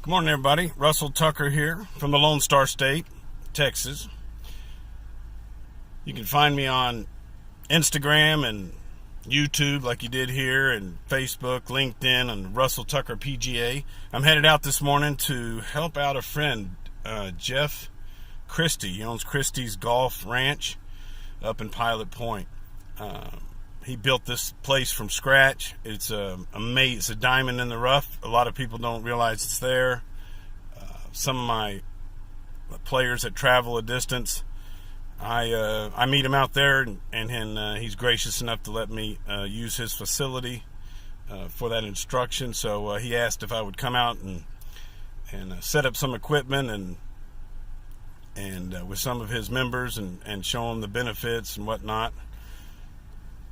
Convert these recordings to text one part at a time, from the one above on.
Good morning, everybody. Russell Tucker here from the Lone Star State, Texas. You can find me on Instagram and YouTube like you did here, and Facebook, LinkedIn, and Russell Tucker PGA. I'm headed out this morning to help out a friend, Jeff Christie. He owns Christie's Golf Ranch up in Pilot Point. He built this place from scratch. It's amazing. It's a diamond in the rough. A lot of people don't realize it's there. Some of my players that travel a distance, I meet him out there, and he's gracious enough to let me use his facility for that instruction. So he asked if I would come out and set up some equipment and with some of his members and show them the benefits and whatnot.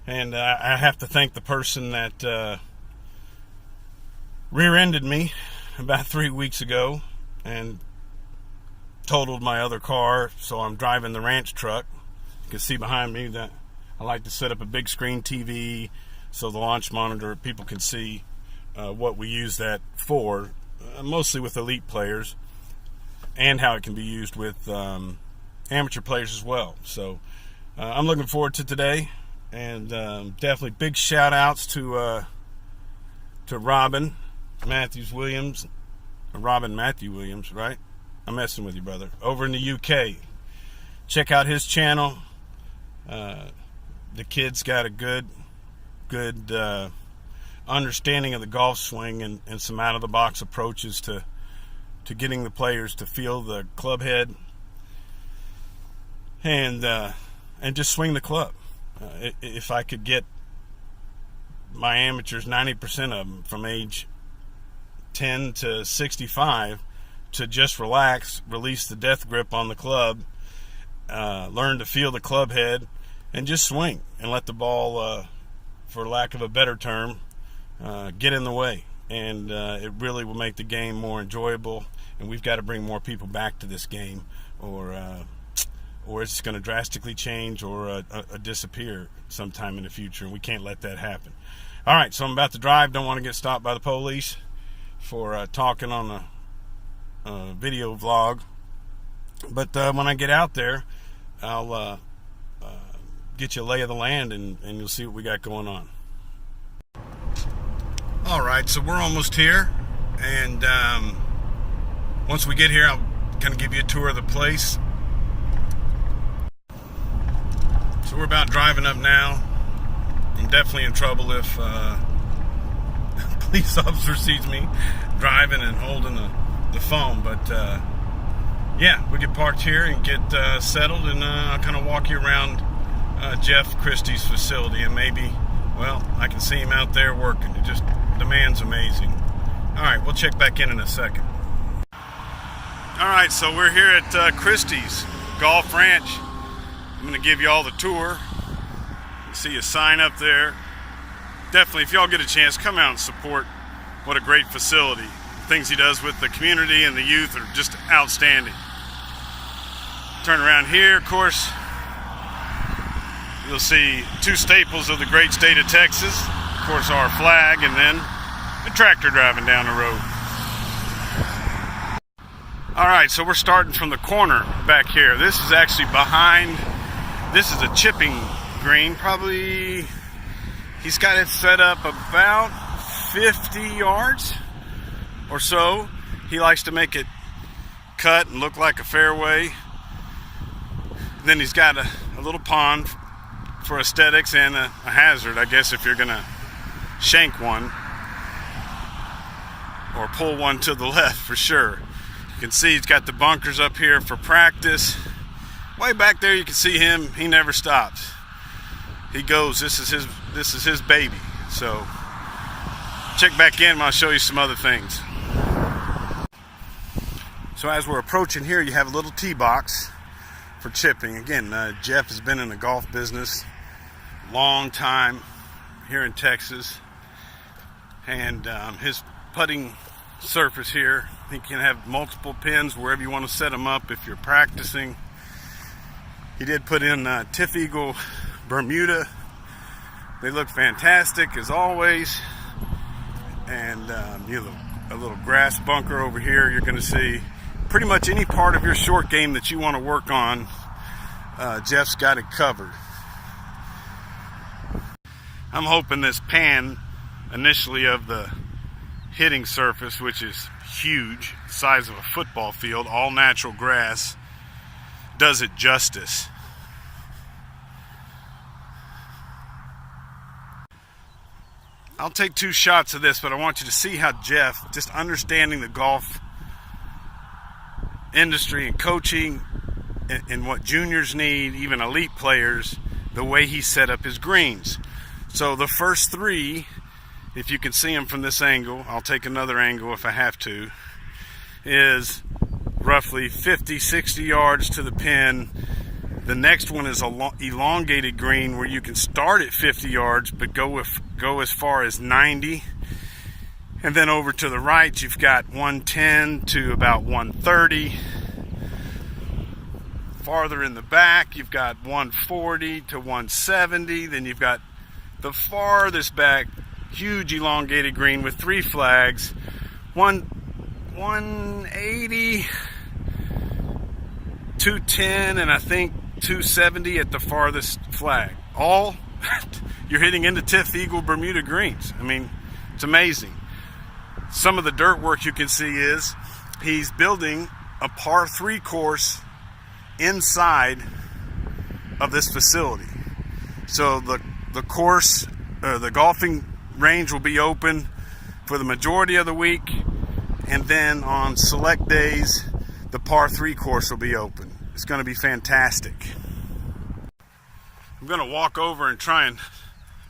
And I have to thank the person that rear-ended me about 3 weeks ago and totaled my other car, so I'm driving the ranch truck. You can see behind me that I like to set up a big screen TV so the launch monitor, people can see what we use that for, mostly with elite players, and how it can be used with amateur players as well. So I'm looking forward to today. And definitely big shout outs to Robin Matthew Williams, right? I'm messing with you, brother. Over in the UK. Check out his channel. The kid's got a good understanding of the golf swing and some out of the box approaches to getting the players to feel the club head and just swing the club. If I could get my amateurs, 90% of them from age 10 to 65, to just relax, release the death grip on the club, learn to feel the club head, and just swing and let the ball, for lack of a better term, get in the way. And it really will make the game more enjoyable, and we've got to bring more people back to this game, or it's going to drastically change or disappear sometime in the future, and we can't let that happen. All right, so I'm about to drive. Don't want to get stopped by the police for talking on a video vlog. But when I get out there, I'll get you a lay of the land, and you'll see what we got going on. All right, so we're almost here, and once we get here, I'll kind of give you a tour of the place. So we're about driving up now. I'm definitely in trouble if a police officer sees me driving and holding the phone. But yeah, we get parked here and get settled, and I'll kind of walk you around Jeff Christie's facility, and maybe, well, I can see him out there working. The man's amazing. All right, we'll check back in a second. All right, so we're here at Christie's Golf Ranch. I'm going to give you all the tour. You see a sign up there. Definitely, if y'all get a chance, come out and support. What a great facility. Things he does with the community and the youth are just outstanding. Turn around here, of course, you'll see two staples of the great state of Texas. Of course, our flag, and then a tractor driving down the road. All right, so we're starting from the corner back here. This is actually behind. This is a chipping green. Probably he's got it set up about 50 yards or so. He likes to make it cut and look like a fairway. Then he's got a little pond for aesthetics and a hazard, I guess, if you're gonna shank one or pull one to the left, for sure. You can see he's got the bunkers up here for practice. Way back there, you can see him. He never stops. He goes. This is his baby. So check back in, and I'll show you some other things. So as we're approaching here, you have a little tee box for chipping. Again, Jeff has been in the golf business a long time here in Texas, and his putting surface here, he can have multiple pins wherever you want to set them up if you're practicing. He did put in Tiff Eagle Bermuda. They look fantastic as always, and a little grass bunker over here. You're going to see pretty much any part of your short game that you want to work on. Jeff's got it covered. I'm hoping this pan initially of the hitting surface, which is huge, the size of a football field, all natural grass, does it justice. I'll take 2 shots of this, but I want you to see how Jeff, just understanding the golf industry and coaching and what juniors need, even elite players, the way he set up his greens. So the first 3, if you can see them from this angle, I'll take another angle if I have to, is roughly 50, 60 yards to the pin. The next one is a elongated green where you can start at 50 yards but go as far as 90. And then over to the right, you've got 110 to about 130. Farther in the back, you've got 140 to 170. Then you've got the farthest back, huge elongated green with 3 flags, 180, 210, and I think 270 at the farthest flag. All you're hitting into Tiff Eagle Bermuda greens. I mean, it's amazing. Some of the dirt work you can see is he's building a par 3 course inside of this facility. So the course, the golfing range will be open for the majority of the week, and then on select days the par 3 course will be open. It's going to be fantastic. I'm going to walk over and try and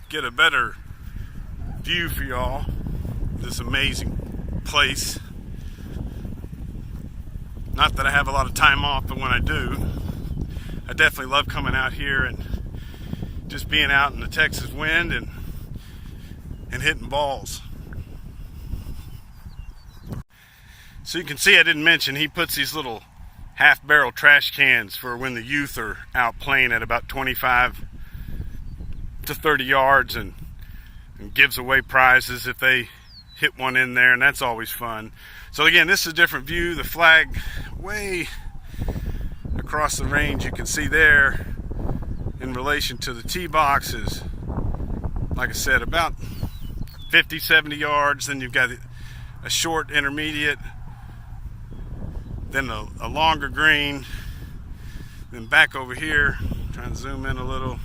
get a better view for y'all. This amazing place. Not that I have a lot of time off, but when I do, I definitely love coming out here and just being out in the Texas wind and hitting balls. So you can see I didn't mention he puts these little half-barrel trash cans for when the youth are out playing at about 25 to 30 yards and gives away prizes if they hit one in there, and that's always fun. So again, this is a different view. The flag way across the range you can see there in relation to the tee boxes, like I said, about 50, 70 yards. Then you've got a short intermediate, then a longer green, then back over here, trying to zoom in a little,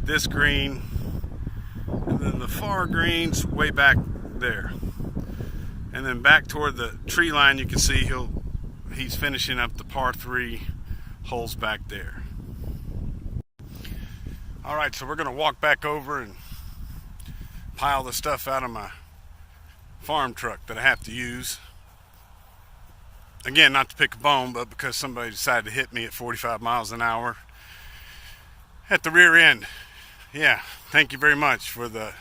this green, and then the far greens way back there. And then back toward the tree line, you can see he's finishing up the par 3 holes back there. All right, so we're going to walk back over and pile the stuff out of my farm truck that I have to use. Again, not to pick a bone, but because somebody decided to hit me at 45 miles an hour at the rear end. Yeah, thank you very much for the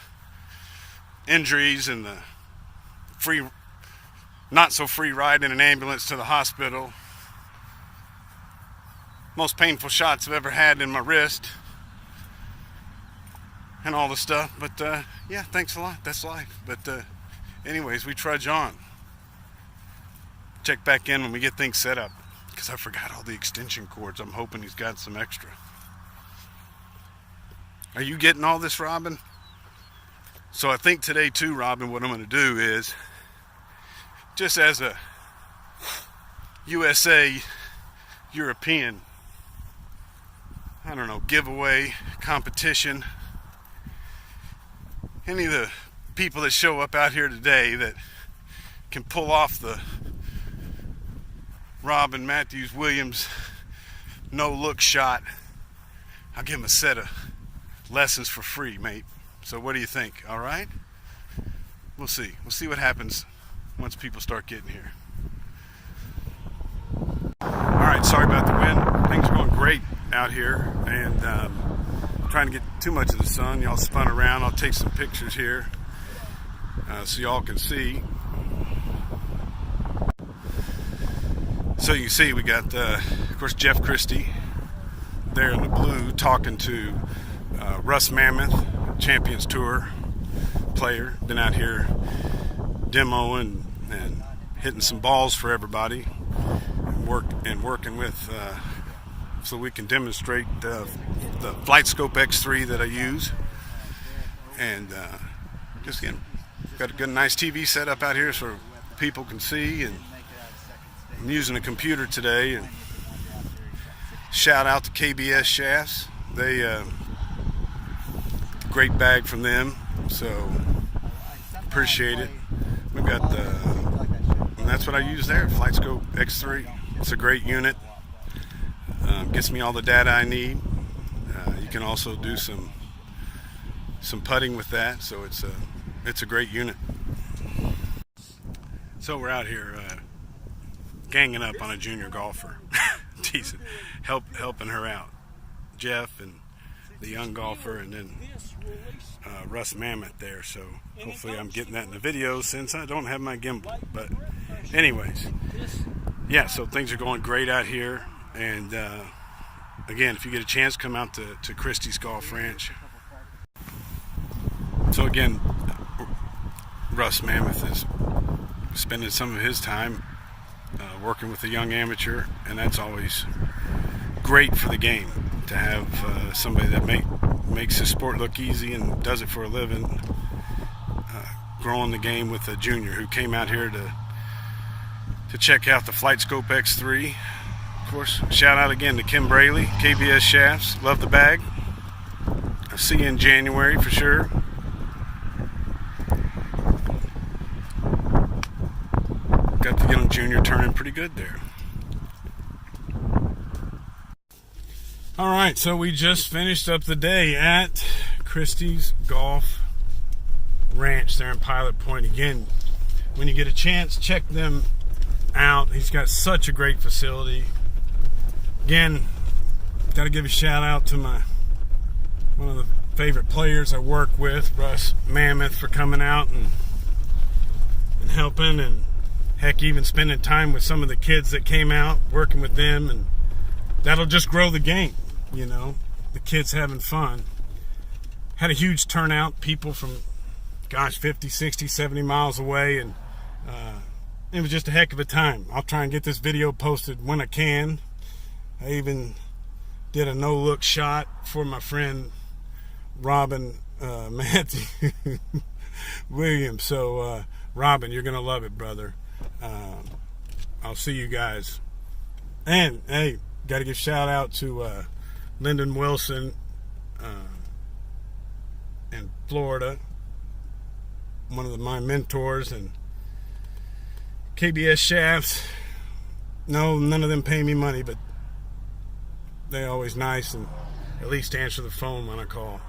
injuries and the free, not so free ride in an ambulance to the hospital. Most painful shots I've ever had in my wrist and all the stuff, but yeah, thanks a lot. That's life. But anyways, we trudge on. Check back in when we get things set up, because I forgot all the extension cords. I'm hoping he's got some extra. Are you getting all this, Robin? So I think today too, Robin, what I'm going to do is, just as a USA European, I don't know, giveaway, competition, any of the people that show up out here today that can pull off the Robin Matthews Williams no-look shot, I'll give them a set of lessons for free, mate. So what do you think? All right? We'll see. We'll see what happens once people start getting here. All right, sorry about the wind. Things are going great out here, and trying to get too much of the sun. Y'all spun around. I'll take some pictures here so y'all can see. So you can see we got, of course, Jeff Christie there in the blue talking to Russ Mammoth, Champions Tour player. Been out here demoing and hitting some balls for everybody, and working with so we can demonstrate the FlightScope X3 that I use, and just again got a good nice TV set up out here so people can see, and I'm using a computer today. And shout out to KBS Shafts, they great bag from them, so appreciate it. We've got and that's what I use there, FlightScope X3. It's a great unit. Gets me all the data I need. You can also do some putting with that, so it's a great unit. So we're out here ganging up on a junior golfer, teasing, helping her out. Jeff and the young golfer, and then Russ Mammoth there. So hopefully I'm getting that in the video since I don't have my gimbal. But anyways, yeah, so things are going great out here. And again, if you get a chance, come out to Christie's Golf Ranch. So again, Russ Mammoth is spending some of his time working with a young amateur, and that's always great for the game to have somebody that makes the sport look easy and does it for a living, growing the game with a junior who came out here to check out the FlightScope X3. Of course, shout out again to Kim Braley, KBS Shafts. Love the bag. I'll see you in January for sure. Got the young junior turning pretty good there. Alright, so we just finished up the day at Christie's Golf Ranch there in Pilot Point. Again, when you get a chance, check them out. He's got such a great facility. Again, got to give a shout out to one of the favorite players I work with, Russ Mammoth, for coming out and helping, and heck, even spending time with some of the kids that came out, working with them, and that'll just grow the game, you know, the kids having fun. Had a huge turnout, people from, 50, 60, 70 miles away, and it was just a heck of a time. I'll try and get this video posted when I can. I even did a no-look shot for my friend Robin Matthew Williams. So, Robin, you're going to love it, brother. I'll see you guys. And, hey, got to give shout out to Lyndon Wilson in Florida, one of my mentors, and KBS Shafts. No, none of them pay me money, but they're always nice and at least answer the phone when I call.